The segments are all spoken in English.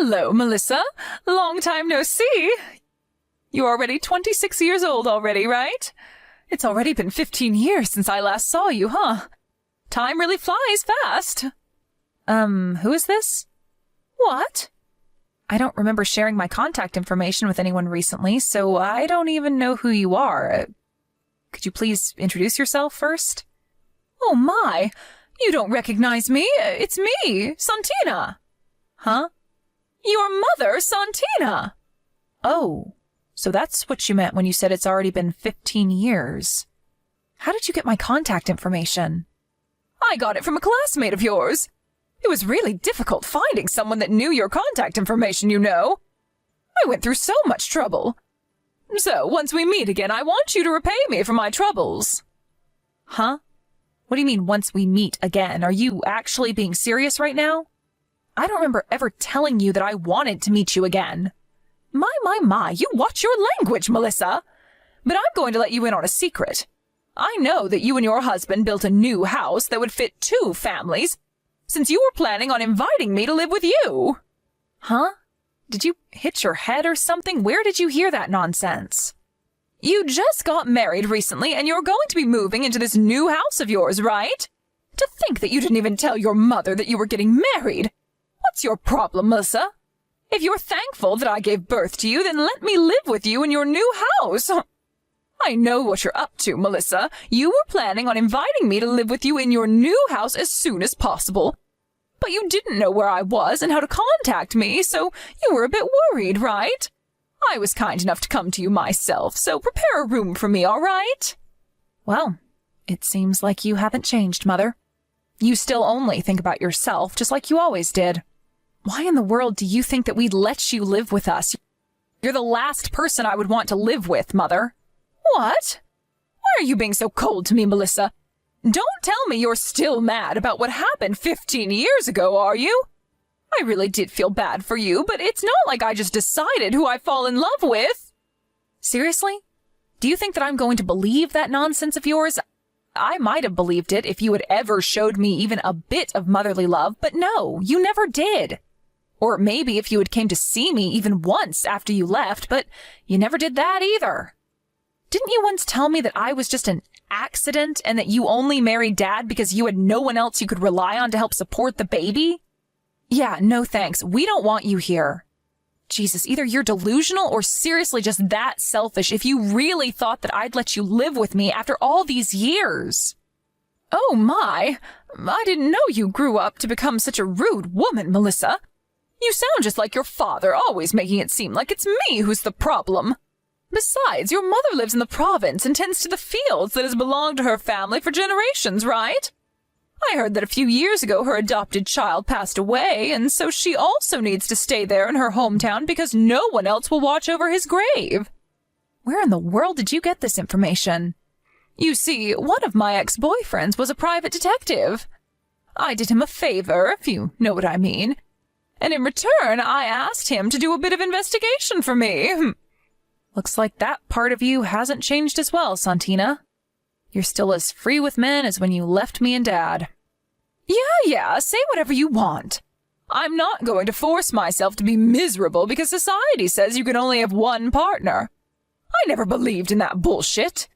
Hello, Melissa. Long time no see. You're already 26 years old already, right? It's already been 15 years since I last saw you, huh? Time really flies fast. Who is this? What? I don't remember sharing my contact information with anyone recently, so I don't even know who you are. Could you please introduce yourself first? Oh my! You don't recognize me. It's me, Santina. Huh? Your mother, Santina. Oh, so that's what you meant when you said it's already been 15 years. How did you get my contact information? I got it from a classmate of yours. It was really difficult finding someone that knew your contact information, you know. I went through so much trouble. So, once we meet again, I want you to repay me for my troubles. Huh? What do you mean, once we meet again? Are you actually being serious right now? I don't remember ever telling you that I wanted to meet you again. My, you watch your language, Melissa. But I'm going to let you in on a secret. I know that you and your husband built a new house that would fit 2 families, since you were planning on inviting me to live with you. Huh? Did you hit your head or something? Where did you hear that nonsense? You just got married recently, and you're going to be moving into this new house of yours, right? To think that you didn't even tell your mother that you were getting married. What's your problem, Melissa? If you're thankful that I gave birth to you, then let me live with you in your new house. I know what you're up to, Melissa. You were planning on inviting me to live with you in your new house as soon as possible. But you didn't know where I was and how to contact me, so you were a bit worried, right? I was kind enough to come to you myself, so prepare a room for me, all right? Well, it seems like you haven't changed, Mother. You still only think about yourself, just like you always did. Why in the world do you think that we'd let you live with us? You're the last person I would want to live with, Mother. What? Why are you being so cold to me, Melissa? Don't tell me you're still mad about what happened 15 years ago, are you? I really did feel bad for you, but it's not like I just decided who I fall in love with. Seriously? Do you think that I'm going to believe that nonsense of yours? I might have believed it if you had ever showed me even a bit of motherly love, but no, you never did. Or maybe if you had came to see me even once after you left, but you never did that either. Didn't you once tell me that I was just an accident and that you only married Dad because you had no one else you could rely on to help support the baby? Yeah, no thanks. We don't want you here. Jesus, either you're delusional or seriously just that selfish if you really thought that I'd let you live with me after all these years. Oh my, I didn't know you grew up to become such a rude woman, Melissa. You sound just like your father, always making it seem like it's me who's the problem. Besides, your mother lives in the province and tends to the fields that has belonged to her family for generations, right? I heard that a few years ago her adopted child passed away, and so she also needs to stay there in her hometown because no one else will watch over his grave. Where in the world did you get this information? You see, one of my ex-boyfriends was a private detective. I did him a favor, if you know what I mean. And in return, I asked him to do a bit of investigation for me. Looks like that part of you hasn't changed as well, Santina. You're still as free with men as when you left me and Dad. Yeah, say whatever you want. I'm not going to force myself to be miserable because society says you can only have one partner. I never believed in that bullshit.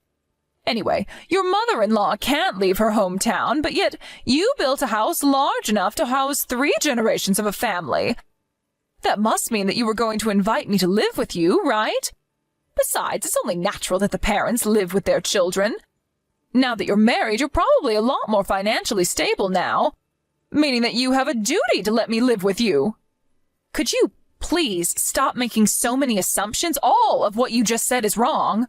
Anyway, your mother-in-law can't leave her hometown, but yet you built a house large enough to house 3 generations of a family. That must mean that you were going to invite me to live with you, right? Besides, it's only natural that the parents live with their children. Now that you're married, you're probably a lot more financially stable now, meaning that you have a duty to let me live with you. Could you please stop making so many assumptions? All of what you just said is wrong.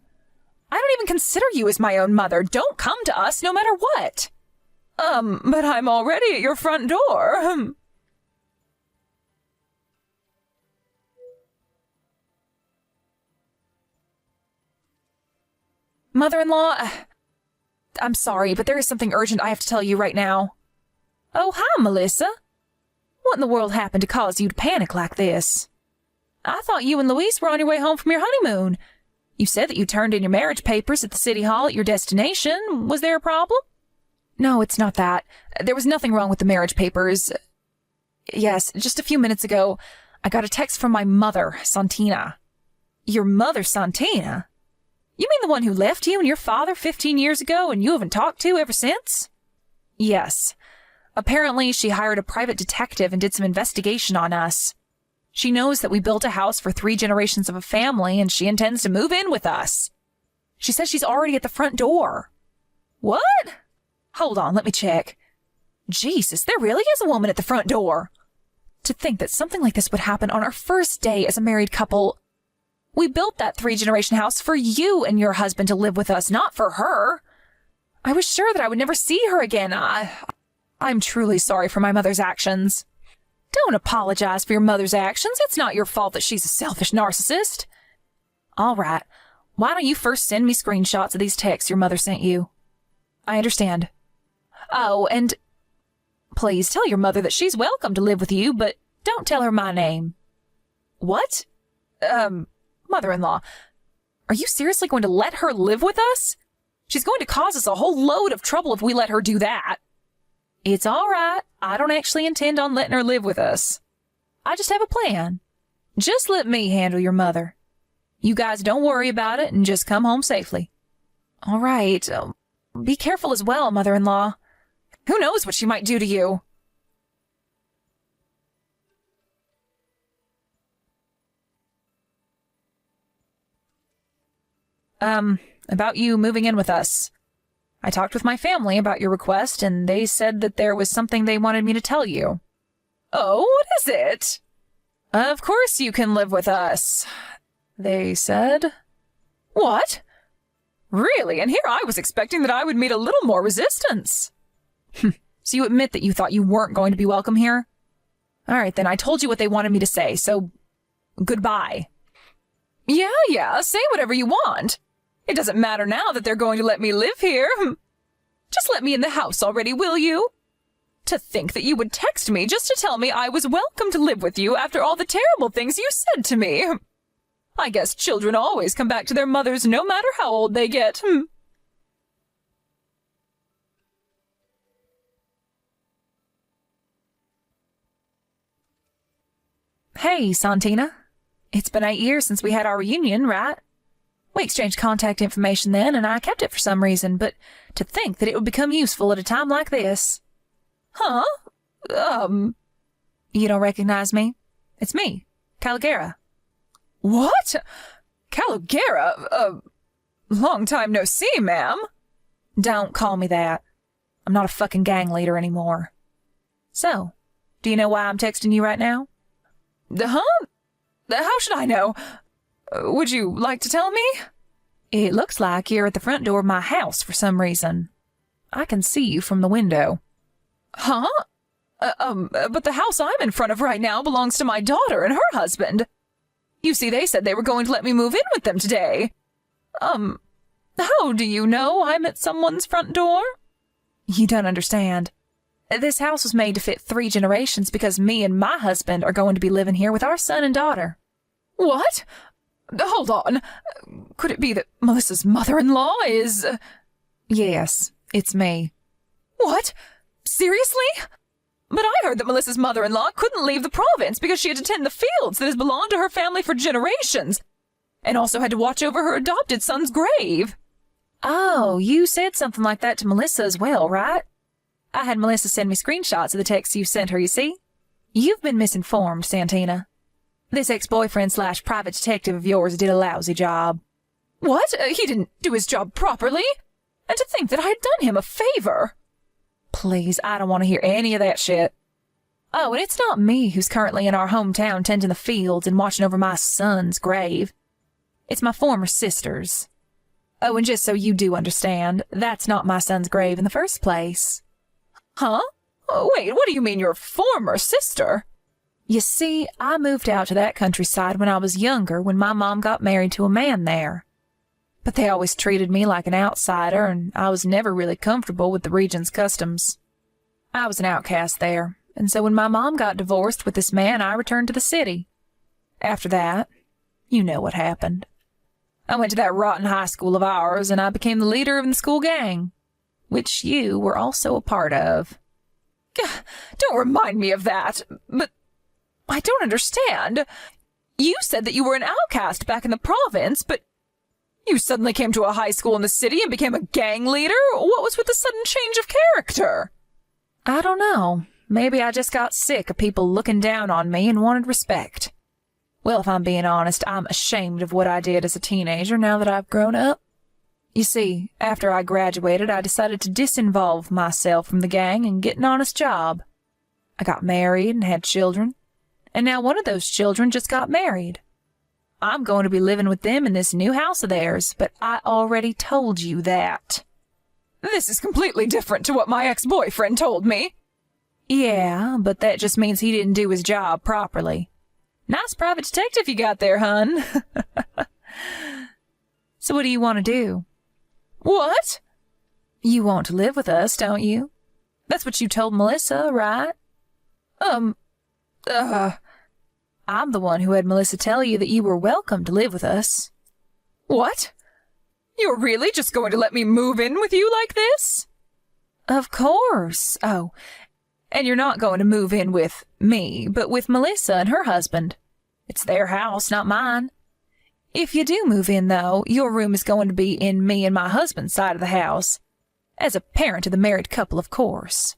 I don't even consider you as my own mother. Don't come to us no matter what. But I'm already at your front door. Mother-in-law, I'm sorry, but there is something urgent I have to tell you right now. Oh, hi, Melissa. What in the world happened to cause you to panic like this? I thought you and Louise were on your way home from your honeymoon. You said that you turned in your marriage papers at the city hall at your destination. Was there a problem? No, it's not that. There was nothing wrong with the marriage papers. Yes, just a few minutes ago, I got a text from my mother, Santina. Your mother, Santina? You mean the one who left you and your father 15 years ago and you haven't talked to ever since? Yes. Apparently, she hired a private detective and did some investigation on us. She knows that we built a house for 3 generations of a family and she intends to move in with us. She says she's already at the front door. What? Hold on, let me check. Jesus, there really is a woman at the front door. To think that something like this would happen on our first day as a married couple. We built that 3-generation house for you and your husband to live with us, not for her. I was sure that I would never see her again. I'm truly sorry for my mother's actions. Don't apologize for your mother's actions. It's not your fault that she's a selfish narcissist. All right. Why don't you first send me screenshots of these texts your mother sent you? I understand. Oh, and please tell your mother that she's welcome to live with you, but don't tell her my name. What? Mother-in-law, are you seriously going to let her live with us? She's going to cause us a whole load of trouble if we let her do that. It's all right. I don't actually intend on letting her live with us. I just have a plan. Just let me handle your mother. You guys don't worry about it and just come home safely. All right. Be careful as well, mother-in-law. Who knows what she might do to you? About you moving in with us. I talked with my family about your request, and they said that there was something they wanted me to tell you. Oh, what is it? Of course you can live with us, they said. What? Really? And here I was expecting that I would meet a little more resistance. So you admit that you thought you weren't going to be welcome here? All right, then I told you what they wanted me to say, so goodbye. Yeah, say whatever you want. It doesn't matter now that they're going to let me live here. Just let me in the house already, will you? To think that you would text me just to tell me I was welcome to live with you after all the terrible things you said to me. I guess children always come back to their mothers no matter how old they get. Hey, Santina. It's been 8 years since we had our reunion, right? We exchanged contact information then, and I kept it for some reason, but to think that it would become useful at a time like this. Huh? You don't recognize me? It's me, Caligera. What? Caligera? Long time no see, ma'am. Don't call me that. I'm not a fucking gang leader anymore. So, do you know why I'm texting you right now? Huh? How should I know? Would you like to tell me? It looks like you're at the front door of my house for some reason. I can see you from the window. Huh? But the house I'm in front of right now belongs to my daughter and her husband. You see, they said they were going to let me move in with them today. How do you know I'm at someone's front door? You don't understand. This house was made to fit 3 generations because me and my husband are going to be living here with our son and daughter. What? Hold on. Could it be that Melissa's mother-in-law is... Yes, it's me. What? Seriously? But I heard that Melissa's mother-in-law couldn't leave the province because she had to tend the fields that has belonged to her family for generations, and also had to watch over her adopted son's grave. Oh, you said something like that to Melissa as well, right? I had Melissa send me screenshots of the texts you sent her, you see? You've been misinformed, Santina. This ex-boyfriend/private detective of yours did a lousy job. What? He didn't do his job properly? And to think that I had done him a favor. Please, I don't want to hear any of that shit. Oh, and it's not me who's currently in our hometown tending the fields and watching over my son's grave. It's my former sister's. Oh, and just so you do understand, that's not my son's grave in the first place. Huh? Oh, wait, what do you mean your former sister? You see, I moved out to that countryside when I was younger when my mom got married to a man there. But they always treated me like an outsider, and I was never really comfortable with the region's customs. I was an outcast there, and so when my mom got divorced with this man, I returned to the city. After that, you know what happened. I went to that rotten high school of ours, and I became the leader of the school gang, which you were also a part of. Don't remind me of that, but I don't understand. You said that you were an outcast back in the province, but you suddenly came to a high school in the city and became a gang leader? What was with the sudden change of character? I don't know. Maybe I just got sick of people looking down on me and wanted respect. Well, if I'm being honest, I'm ashamed of what I did as a teenager now that I've grown up. You see, after I graduated, I decided to disinvolve myself from the gang and get an honest job. I got married and had children, and now one of those children just got married. I'm going to be living with them in this new house of theirs, but I already told you that. This is completely different to what my ex-boyfriend told me. Yeah, but that just means he didn't do his job properly. Nice private detective you got there, hun. So what do you want to do? What? You want to live with us, don't you? That's what you told Melissa, right? I'm the one who had Melissa tell you that you were welcome to live with us. What? You're really just going to let me move in with you like this? Of course. Oh, and you're not going to move in with me, but with Melissa and her husband. It's their house, not mine. If you do move in, though, your room is going to be in me and my husband's side of the house. As a parent of the married couple, of course.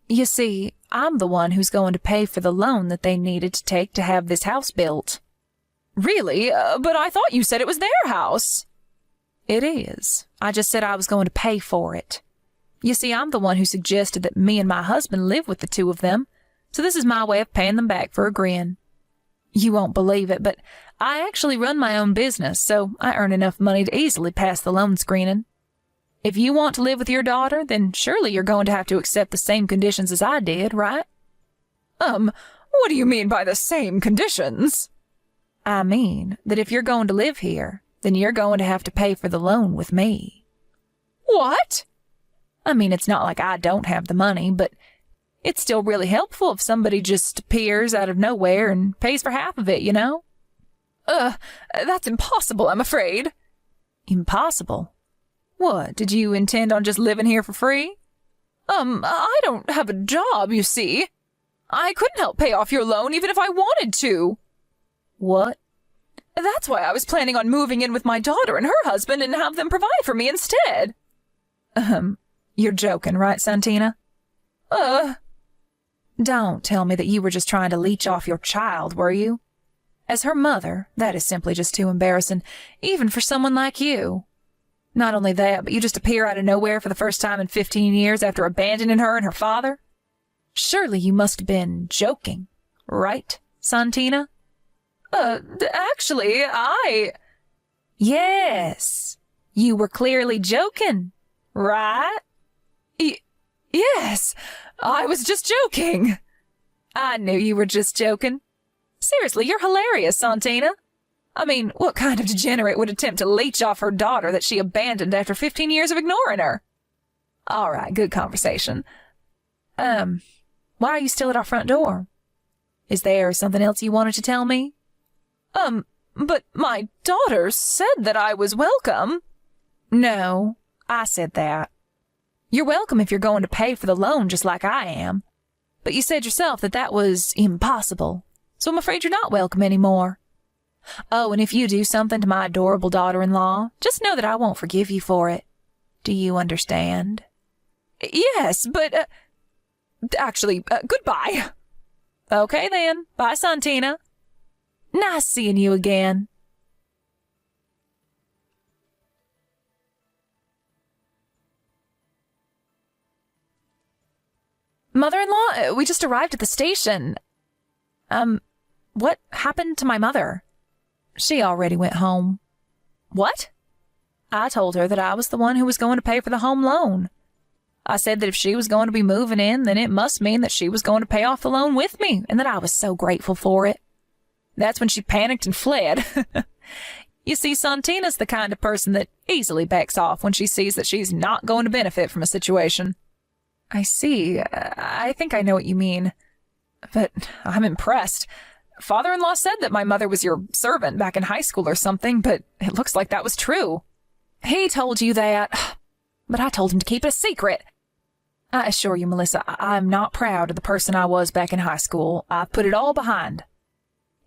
You see, I'm the one who's going to pay for the loan that they needed to take to have this house built. Really? But I thought you said it was their house. It is. I just said I was going to pay for it. You see, I'm the one who suggested that me and my husband live with the two of them, so this is my way of paying them back for agreeing. You won't believe it, but I actually run my own business, so I earn enough money to easily pass the loan screening. If you want to live with your daughter, then surely you're going to have to accept the same conditions as I did, right? What do you mean by the same conditions? I mean that if you're going to live here, then you're going to have to pay for the loan with me. What? I mean, it's not like I don't have the money, but it's still really helpful if somebody just appears out of nowhere and pays for half of it, you know? That's impossible, I'm afraid. Impossible? What, did you intend on just living here for free? I don't have a job, you see. I couldn't help pay off your loan even if I wanted to. What? That's why I was planning on moving in with my daughter and her husband and have them provide for me instead. You're joking, right, Santina? Don't tell me that you were just trying to leech off your child, were you? As her mother, that is simply just too embarrassing, even for someone like you. Not only that, but you just appear out of nowhere for the first time in 15 years after abandoning her and her father? Surely you must have been joking, right, Santina? Actually, Yes, you were clearly joking, right? Yes, I was just joking. I knew you were just joking. Seriously, you're hilarious, Santina. I mean, what kind of degenerate would attempt to leech off her daughter that she abandoned after 15 years of ignoring her? All right, good conversation. Why are you still at our front door? Is there something else you wanted to tell me? But my daughter said that I was welcome. No, I said that. You're welcome if you're going to pay for the loan just like I am. But you said yourself that that was impossible, so I'm afraid you're not welcome anymore. Oh, and if you do something to my adorable daughter-in-law, just know that I won't forgive you for it. Do you understand? Yes, but, actually, goodbye. Okay then, bye, Santina. Nice seeing you again. Mother-in-law, we just arrived at the station. What happened to my mother? She already went home. What? I told her that I was the one who was going to pay for the home loan. I said that if she was going to be moving in, then it must mean that she was going to pay off the loan with me, and that I was so grateful for it. That's when she panicked and fled. You see, Santina's the kind of person that easily backs off when she sees that she's not going to benefit from a situation. I see. I think I know what you mean. But I'm impressed. Father-in-law said that my mother was your servant back in high school or something, but it looks like that was true. He told you that, but I told him to keep it a secret. I assure you, Melissa, I'm not proud of the person I was back in high school. I've put it all behind.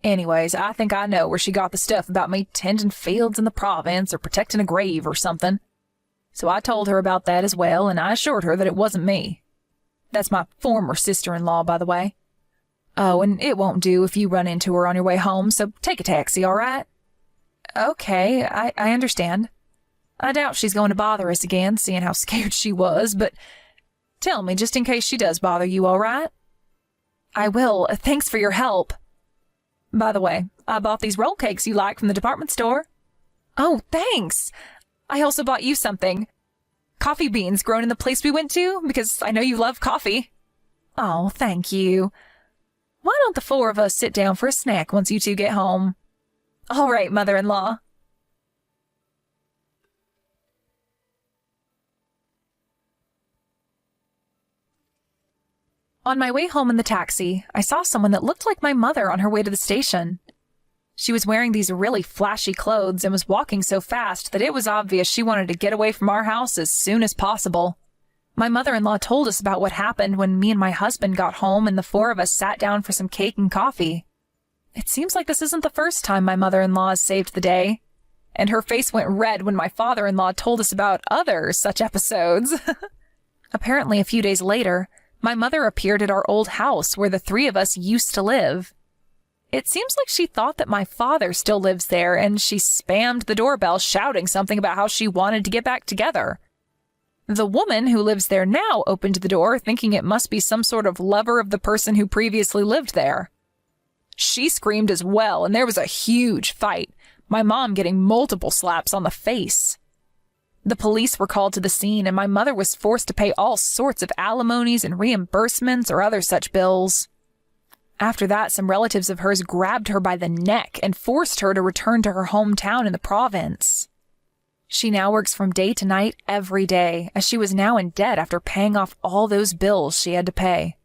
Anyways, I think I know where she got the stuff about me tending fields in the province or protecting a grave or something. So I told her about that as well, and I assured her that it wasn't me. That's my former sister-in-law, by the way. Oh, and it won't do if you run into her on your way home, so take a taxi, all right? Okay, I understand. I doubt she's going to bother us again, seeing how scared she was, but tell me, just in case she does bother you, all right? I will. Thanks for your help. By the way, I bought these roll cakes you like from the department store. Oh, thanks. I also bought you something. Coffee beans grown in the place we went to, because I know you love coffee. Oh, thank you. Why don't the four of us sit down for a snack once you two get home? All right, mother-in-law. On my way home in the taxi, I saw someone that looked like my mother on her way to the station. She was wearing these really flashy clothes and was walking so fast that it was obvious she wanted to get away from our house as soon as possible. My mother-in-law told us about what happened when me and my husband got home and the four of us sat down for some cake and coffee. It seems like this isn't the first time my mother-in-law has saved the day. And her face went red when my father-in-law told us about other such episodes. Apparently, a few days later, my mother appeared at our old house where the three of us used to live. It seems like she thought that my father still lives there, and she spammed the doorbell shouting something about how she wanted to get back together. The woman who lives there now opened the door, thinking it must be some sort of lover of the person who previously lived there. She screamed as well, and there was a huge fight, my mom getting multiple slaps on the face. The police were called to the scene, and my mother was forced to pay all sorts of alimonies and reimbursements or other such bills. After that, some relatives of hers grabbed her by the neck and forced her to return to her hometown in the province. She now works from day to night every day, as she was now in debt after paying off all those bills she had to pay.